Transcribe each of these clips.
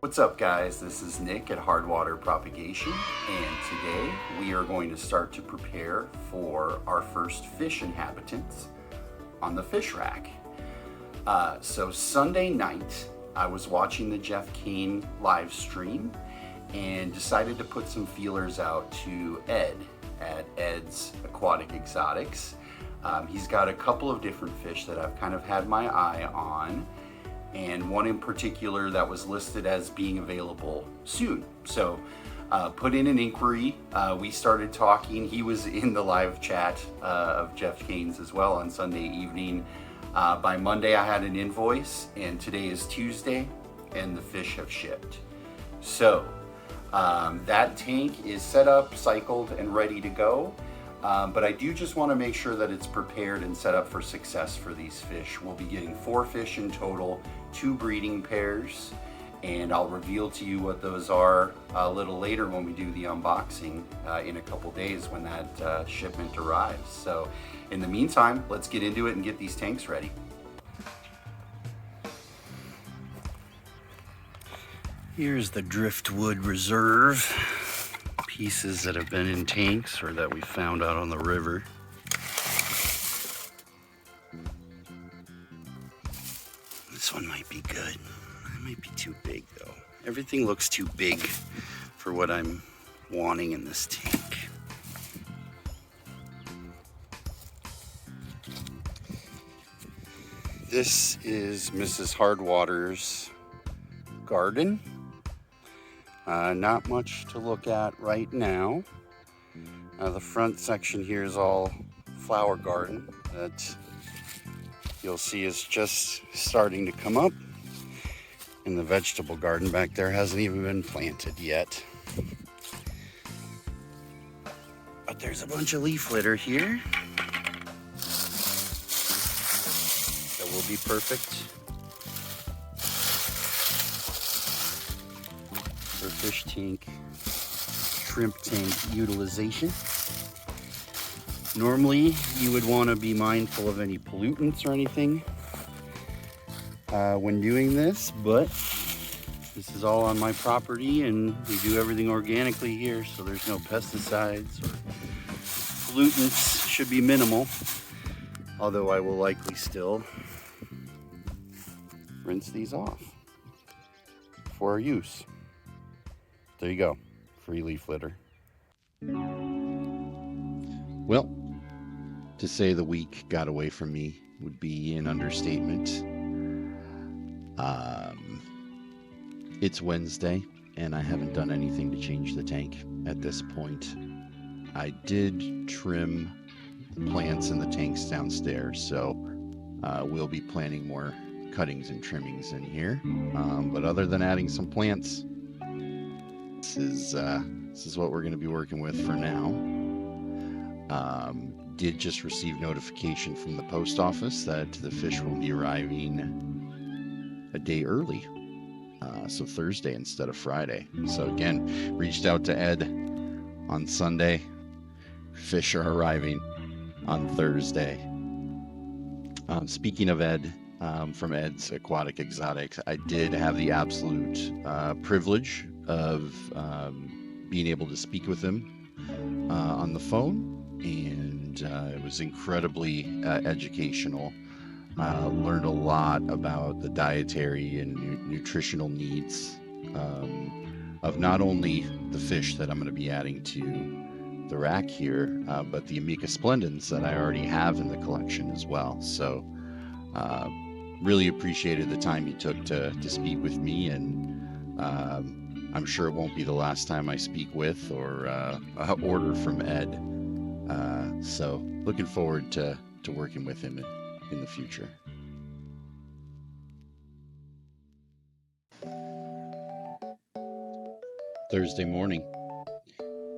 What's up guys, this is Nick at Hardwater Propagation, and today we are going to start to prepare for our first fish inhabitants on the fish rack. So Sunday night I was watching the Jeff Kane live stream and decided to put some feelers out to Ed at Ed's Aquatic Exotics. He's got a couple of different fish that I've kind of had my eye on, and one in particular that was listed as being available soon. So put in an inquiry, we started talking. He was in the live chat of Jeff Kane's as well on Sunday evening. By Monday I had an invoice, and today is Tuesday and the fish have shipped. So that tank is set up, cycled, and ready to go. But I do just want to make sure that it's prepared and set up for success for these fish. We'll be getting 4 fish in total, 2 breeding pairs, and I'll reveal to you what those are a little later when we do the unboxing in a couple days when that shipment arrives. So in the meantime, let's get into it and get these tanks ready. Here's the driftwood reserve. Pieces that have been in tanks or that we found out on the river. This one might be good. It might be too big though. Everything looks too big for what I'm wanting in this tank. This is Mrs. Hardwater's garden. Not much to look at right now. The front section here is all flower garden that you'll see is just starting to come up. And the vegetable garden back there hasn't even been planted yet. But there's a bunch of leaf litter here that will be perfect for fish tank, shrimp tank utilization. Normally you would want to be mindful of any pollutants or anything when doing this, but this is all on my property and we do everything organically here, so there's no pesticides or pollutants. Should be minimal, although I will likely still rinse these off for our use. There you go, free leaf litter. Well, to say the week got away from me would be an understatement. It's Wednesday and I haven't done anything to change the tank at this point. I did trim the plants in the tanks downstairs, so we'll be planting more cuttings and trimmings in here. But other than adding some plants, this is what we're going to be working with for now. Did just receive notification from the post office that the fish will be arriving a day early, so Thursday instead of Friday. So again, reached out to Ed on Sunday. Fish are arriving on Thursday. Speaking of Ed, from Ed's Aquatic Exotics, I did have the absolute privilege of being able to speak with him on the phone, and it was incredibly educational. Learned a lot about the dietary and nutritional needs of not only the fish that I'm going to be adding to the rack here, but the Amica splendens that I already have in the collection as well. So really appreciated the time you took to speak with me, and I'm sure it won't be the last time I speak with or order from Ed. So looking forward to working with him in the future. Thursday morning,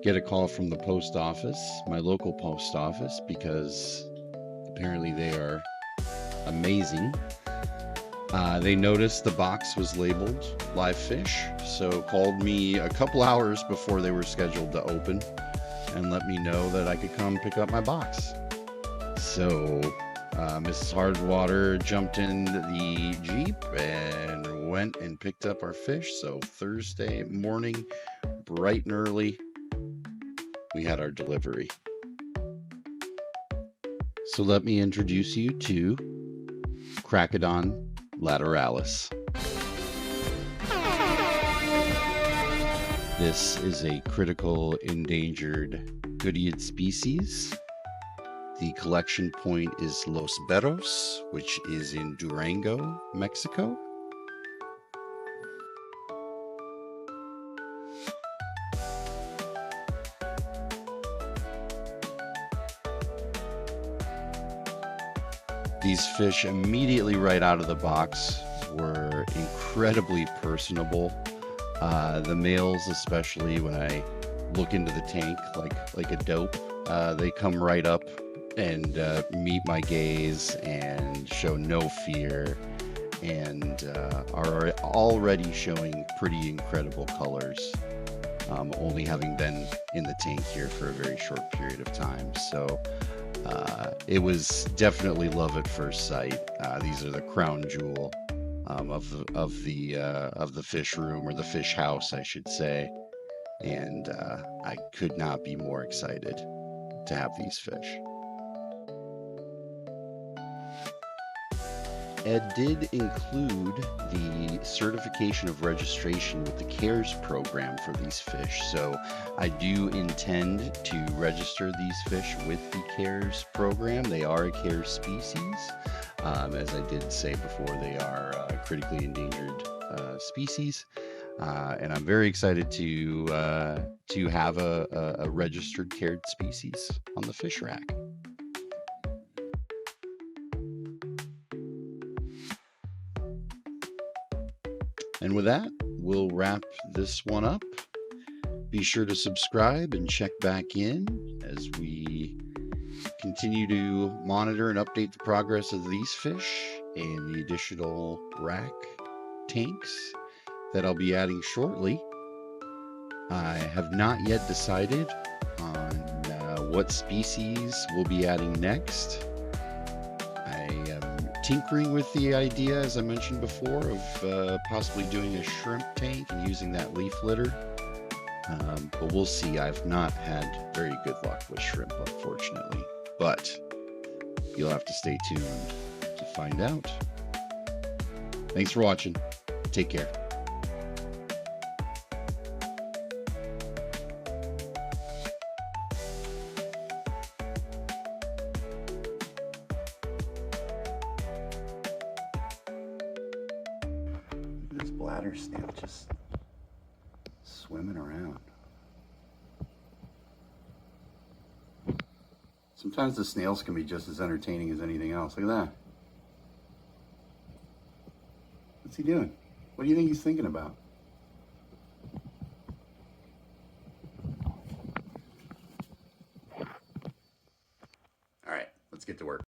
get a call from the post office, my local post office, because apparently they are amazing. They noticed the box was labeled live fish, so called me a couple hours before they were scheduled to open and let me know that I could come pick up my box. So Mrs. Hardwater jumped in the Jeep and went and picked up our fish. So Thursday morning, bright and early, we had our delivery. So let me introduce you to Cracodon lateralis. This is a critical endangered Goodyead species. The collection point is Los Berros, which is in Durango, Mexico. These fish immediately right out of the box were incredibly personable. The males, especially when I look into the tank like a dope, they come right up and meet my gaze and show no fear, and are already showing pretty incredible colors, only having been in the tank here for a very short period of time. So it was definitely love at first sight. These are the crown jewel of the fish room, or the fish house, I should say, and I could not be more excited to have these fish. Ed did include the certification of registration with the C.A.R.E.S program for these fish, so I do intend to register these fish with the C.A.R.E.S program. They are a C.A.R.E.S species. As I did say before, they are a critically endangered species, and I'm very excited to have a registered C.A.R.E.S species on the fish rack. And with that, we'll wrap this one up. Be sure to subscribe and check back in as we continue to monitor and update the progress of these fish and the additional rack tanks that I'll be adding shortly. I have not yet decided on what species we'll be adding next. I am tinkering with the idea, as I mentioned before, of possibly doing a shrimp tank and using that leaf litter. But we'll see. I've not had very good luck with shrimp, unfortunately. But you'll have to stay tuned to find out. Thanks for watching. Take care. This bladder snail just swimming around. Sometimes the snails can be just as entertaining as anything else. Look at that. What's he doing? What do you think he's thinking about? All right, let's get to work.